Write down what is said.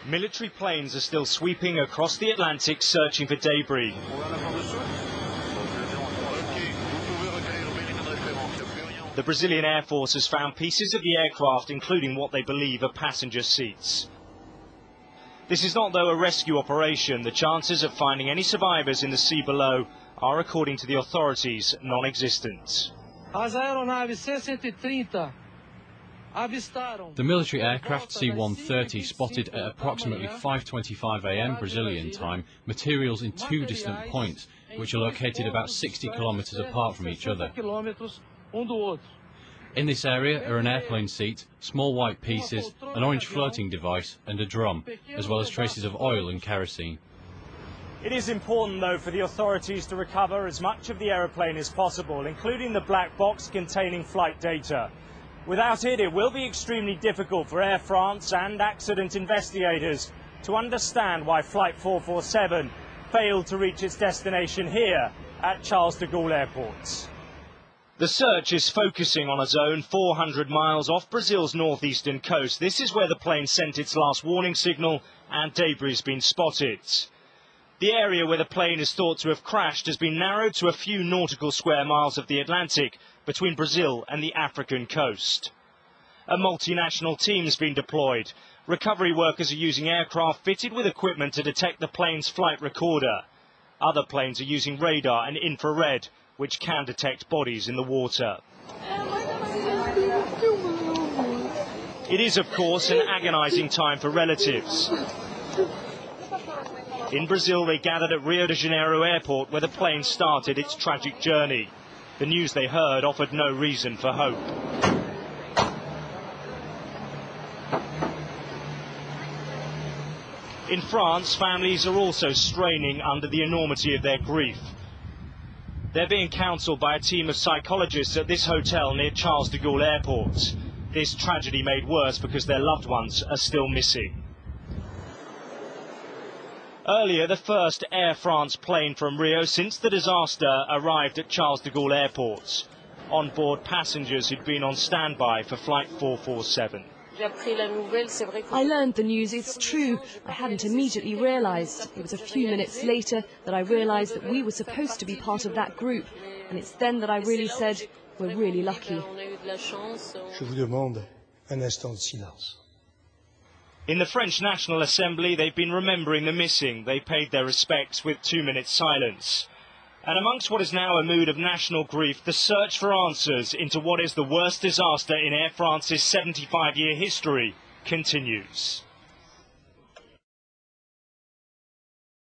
Military planes are still sweeping across the Atlantic searching for debris. The Brazilian Air Force has found pieces of the aircraft, including what they believe are passenger seats. This is not, though, a rescue operation. The chances of finding any survivors in the sea below are, according to the authorities, non-existent. The military aircraft C-130 spotted at approximately 5:25 a.m. Brazilian time materials in two distant points, which are located about 60 kilometers apart from each other. In this area are an airplane seat, small white pieces, an orange floating device and a drum, as well as traces of oil and kerosene. It is important, though, for the authorities to recover as much of the aeroplane as possible, including the black box containing flight data. Without it, it will be extremely difficult for Air France and accident investigators to understand why Flight 447 failed to reach its destination here at Charles de Gaulle Airport. The search is focusing on a zone 400 miles off Brazil's northeastern coast. This is where the plane sent its last warning signal and debris has been spotted. The area where the plane is thought to have crashed has been narrowed to a few nautical square miles of the Atlantic between Brazil and the African coast. A multinational team has been deployed. Recovery workers are using aircraft fitted with equipment to detect the plane's flight recorder. Other planes are using radar and infrared, which can detect bodies in the water. It is, of course, an agonizing time for relatives. In Brazil, they gathered at Rio de Janeiro airport where the plane started its tragic journey. The news they heard offered no reason for hope. In France, families are also straining under the enormity of their grief. They're being counselled by a team of psychologists at this hotel near Charles de Gaulle Airport. This tragedy made worse because their loved ones are still missing. Earlier, the first Air France plane from Rio since the disaster arrived at Charles de Gaulle Airport. On board passengers who'd been on standby for Flight 447. I learned the news, it's true. I hadn't immediately realised. It was a few minutes later that I realised that we were supposed to be part of that group. And it's then that I really said, we're really lucky. Je vous demande un instant de silence. In the French National Assembly, they've been remembering the missing. They paid their respects with 2 minutes silence. And amongst what is now a mood of national grief, the search for answers into what is the worst disaster in Air France's 75-year history continues.